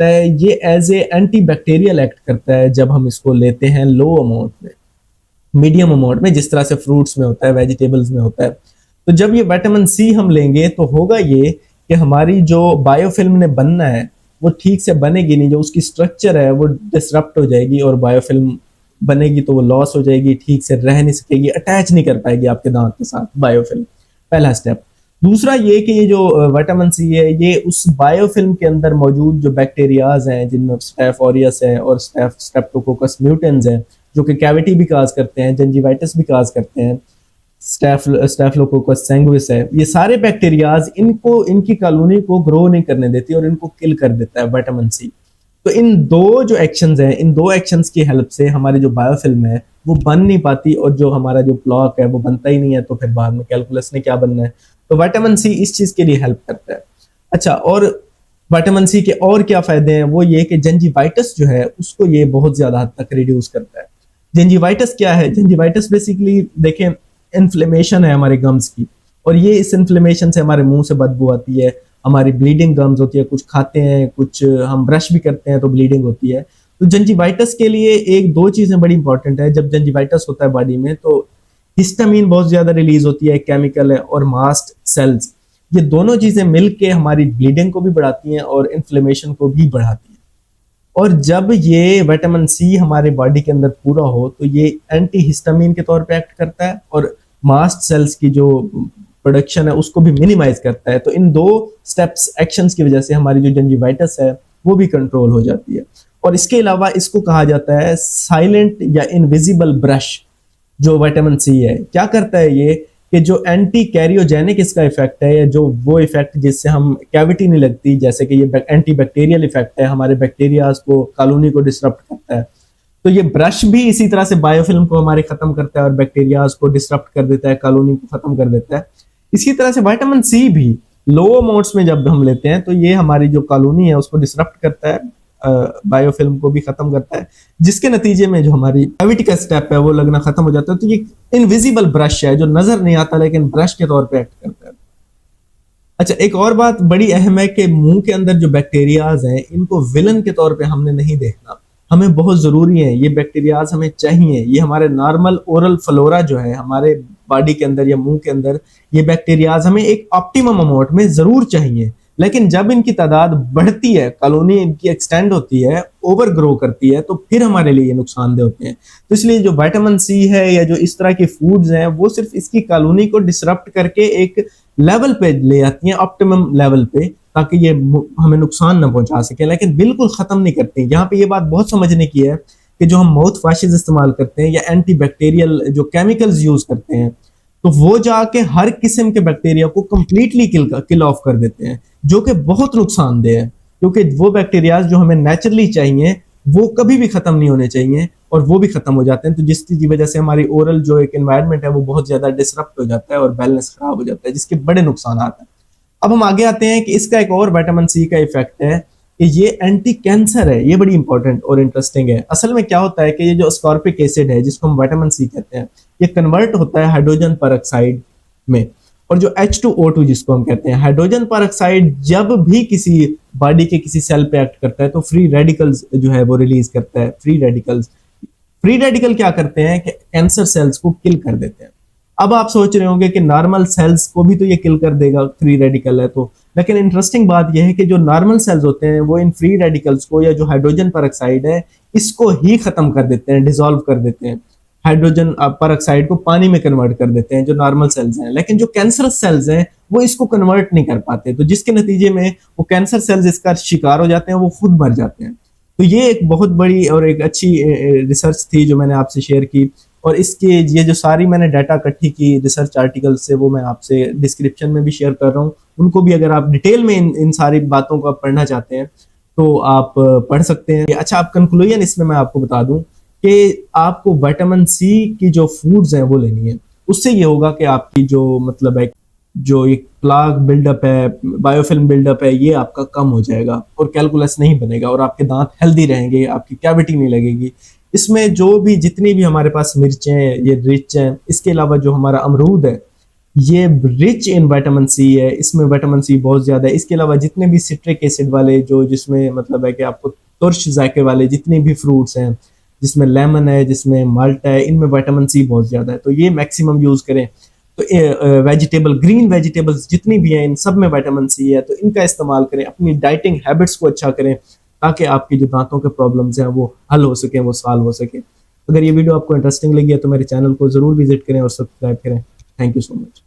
है, ये as a antibacterial act करता है जब हम इसको लेते हैं लो अमाउंट में, मीडियम अमाउंट में, जिस तरह से फ्रूट्स में होता है, वेजिटेबल्स में होता है। तो जब ये विटामिन सी हम लेंगे तो होगा ये कि हमारी जो बायोफिल्म ने बनना है वो ठीक से बनेगी नहीं, जो उसकी स्ट्रक्चर है वो डिसरप्ट हो जाएगी और बायोफिल्म बनेगी तो वो लॉस हो जाएगी, ठीक से रह नहीं सकेगी, अटैच नहीं कर पाएगी आपके दांत के साथ बायोफिल्म। पहला स्टेप। दूसरा ये कि ये जो विटामिन सी है ये उस बायोफिल्म के अंदर मौजूद जो बैक्टीरियाज हैं, जिनमें स्टेफ ऑरियस है और स्ट्रेप्टोकोकस म्यूटेंस है, जो कि कैविटी भी काज करते हैं, जिंजिवाइटिस भी काज करते हैं, स्टेफलोकोकस सैंग्विस है, ये सारे बैक्टीरियाज इनको, इनकी कॉलोनी को ग्रो नहीं करने देती और इनको किल कर देता है विटामिन सी। तो इन दो जो एक्शंस हैं, इन दो एक्शंस की हेल्प से हमारी जो बायोफिल्म है वो बन नहीं पाती और जो हमारा जो प्लॉक है वो बनता ही नहीं है, तो फिर बाद में कैलकुलस ने क्या बनना है। तो विटामिन सी इस चीज के लिए हेल्प करता है। अच्छा, और विटामिन सी के और क्या फायदे हैं, वो ये कि जिंजिवाइटिस जो है उसको ये बहुत ज्यादा हद तक रिड्यूस करता है। जिंजिवाइटिस क्या है? जिंजिवाइटिस बेसिकली देखें इन्फ्लेमेशन है हमारे गम्स की, और ये इस इन्फ्लेमेशन से हमारे मुंह से बदबू आती है, हमारी ब्लीडिंग गम्स होती है, कुछ खाते हैं, कुछ हम ब्रश भी करते हैं तो ब्लीडिंग होती है। तो जिंजिवाइटिस के लिए एक दो चीजें बड़ी इंपॉर्टेंट है। जब जिंजिवाइटिस होता है बॉडी में तो हिस्टामीन बहुत ज्यादा रिलीज होती है, केमिकल है, और मास्ट सेल्स, ये दोनों चीजें मिलके हमारी ब्लीडिंग को भी बढ़ाती हैं और इन्फ्लेमेशन को भी बढ़ाती हैं। और जब ये विटामिन सी हमारे बॉडी के अंदर पूरा हो तो ये एंटी हिस्टामीन के तौर पे एक्ट करता है और मास्ट सेल्स की जो प्रोडक्शन है उसको भी मिनिमाइज करता है। तो इन दो स्टेप्स एक्शंस की वजह से हमारी जो जिंजिवाइटिस है वो भी कंट्रोल हो जाती है। और इसके अलावा इसको कहा जाता है साइलेंट या इनविजिबल ब्रश। जो विटामिन सी है क्या करता है ये कि जो एंटी कैरियोजेनिक इसका इफेक्ट है, या जो वो इफेक्ट जिससे हम कैविटी नहीं लगती, जैसे कि ये एंटी बैक्टीरियल इफेक्ट है, हमारे बैक्टीरियाज को, कॉलोनी को डिसरप्ट करता है, तो ये ब्रश भी इसी तरह से बायोफिल्म को हमारे खत्म करता है और बैक्टीरियाज को डिसरप्ट कर देता है, कॉलोनी को खत्म कर देता है। इसी तरह से विटामिन सी भी लो अमाउंट्स में जब हम लेते हैं तो ये हमारी जो कॉलोनी है उसको डिसरप्ट करता है, बायोफिल्म को भी खत्म करता है, जिसके नतीजे में जो हमारी कैविटी का स्टेप है वो लगना खत्म हो जाता है। तो ये इनविजिबल ब्रश है जो नजर नहीं आता लेकिन ब्रश के तौर पे एक्ट करता है। अच्छा, एक और बात बड़ी अहम है कि मुंह के अंदर जो बैक्टीरियाज हैं इनको विलन के तौर पे हमने नहीं देखना, हमें बहुत जरूरी है ये बैक्टीरियाज, हमें चाहिए। ये हमारे नॉर्मल ओरल फ्लोरा जो है हमारे बॉडी के अंदर या मुंह के अंदर, ये बैक्टीरियाज हमें एक ऑप्टिमम अमाउंट में जरूर चाहिए, लेकिन जब इनकी तादाद बढ़ती है, कॉलोनी इनकी एक्सटेंड होती है, ओवर ग्रो करती है, तो फिर हमारे लिए नुकसानदेह होते हैं। तो इसलिए जो विटामिन सी है या जो इस तरह के फूड्स हैं वो सिर्फ इसकी कॉलोनी को डिसरप्ट करके एक लेवल पे ले आती हैं, ऑप्टिमम लेवल पे, ताकि ये हमें नुकसान ना पहुंचा सके, लेकिन बिल्कुल खत्म नहीं करती। यहाँ पे ये बात बहुत समझने की है कि जो हम माउथ वॉशेज इस्तेमाल करते हैं या एंटी बैक्टीरियल जो केमिकल्स यूज करते हैं, तो वो जाके हर किस्म के बैक्टीरिया को कंप्लीटली किल ऑफ कर देते हैं, जो कि बहुत नुकसानदेह है, क्योंकि वो बैक्टीरिया जो हमें नेचुरली चाहिए वो कभी भी खत्म नहीं होने चाहिए और वो भी खत्म हो जाते हैं। तो जिसकी वजह से हमारी ओरल जो एक एनवायरनमेंट है वो बहुत ज्यादा डिसरप्ट हो जाता है और बैलेंस खराब हो जाता है, जिसके बड़े नुकसान आते हैं। अब हम आगे आते हैं कि इसका एक और विटामिन सी का इफेक्ट है कि ये एंटी कैंसर है। ये बड़ी इंपॉर्टेंट और इंटरेस्टिंग है। असल में क्या होता है कि ये जो अस्कॉर्बिक एसिड है जिसको हम विटामिन सी कहते हैं, ये कन्वर्ट होता है हाइड्रोजन परऑक्साइड में, और जो H2O2 जिसको हम कहते हैं, हाइड्रोजन परऑक्साइड जब भी किसी बॉडी के किसी सेल पे एक्ट करता है तो फ्री रेडिकल्स जो है वो रिलीज करता है। फ्री रेडिकल क्या करते हैं कि कैंसर सेल्स को किल कर देते हैं। अब आप सोच रहे होंगे कि नॉर्मल सेल्स को भी तो ये किल कर देगा, फ्री रेडिकल है तो, लेकिन इंटरेस्टिंग बात यह है कि जो नॉर्मल सेल्स होते हैं वो इन फ्री रेडिकल्स को, या जो हाइड्रोजन परऑक्साइड है, इसको ही खत्म कर देते हैं, डिसॉल्व कर देते हैं, हाइड्रोजन परऑक्साइड को पानी में कन्वर्ट कर देते हैं जो नॉर्मल सेल्स हैं। लेकिन जो कैंसर सेल्स हैं वो इसको कन्वर्ट नहीं कर पाते, तो जिसके नतीजे में वो कैंसर सेल्स इसका शिकार हो जाते हैं, वो खुद मर जाते हैं। तो ये एक बहुत बड़ी और एक अच्छी रिसर्च थी जो मैंने आपसे शेयर की, और इसके ये जो सारी मैंने डाटा इकट्ठी की रिसर्च आर्टिकल से वो मैं आपसे डिस्क्रिप्शन में भी शेयर कर रहा हूँ। उनको भी अगर आप डिटेल में इन सारी बातों को आप पढ़ना चाहते हैं तो आप पढ़ सकते हैं। अच्छा, आप कंक्लूजन इसमें मैं आपको बता दूं कि आपको विटामिन सी की जो फूड्स हैं वो लेनी है। उससे ये होगा कि आपकी जो मतलब है जो एक प्लाक बिल्डअप है, बायोफिल्म बिल्डअप है, ये आपका कम हो जाएगा और कैलकुलस नहीं बनेगा और आपके दांत हेल्दी रहेंगे, आपकी कैविटी नहीं लगेगी। इसमें जो भी जितनी भी हमारे पास मिर्चें हैं ये रिच हैं। इसके अलावा जो हमारा अमरूद है ये रिच इन विटामिन सी है, इसमें विटामिन सी बहुत ज्यादा है। इसके अलावा जितने भी सिट्रिक एसिड वाले जो जिसमें मतलब है कि आपको तुर्श जायके वाले जितने भी फ्रूट्स हैं, जिसमें लेमन है, जिसमें माल्टा है, इनमें विटामिन सी बहुत ज्यादा है, तो ये मैक्सिमम यूज करें। तो वेजिटेबल, ग्रीन वेजिटेबल्स जितनी भी हैं इन सब में विटामिन सी है, तो इनका इस्तेमाल करें, अपनी डाइटिंग हैबिट्स को अच्छा करें, ताकि आपकी जो दांतों के प्रॉब्लम्स हैं वो हल हो सके, वो सॉल्व हो सके। अगर ये वीडियो आपको इंटरेस्टिंग लगी है तो मेरे चैनल को जरूर विजिट करें और सब्सक्राइब करें। Thank you so much.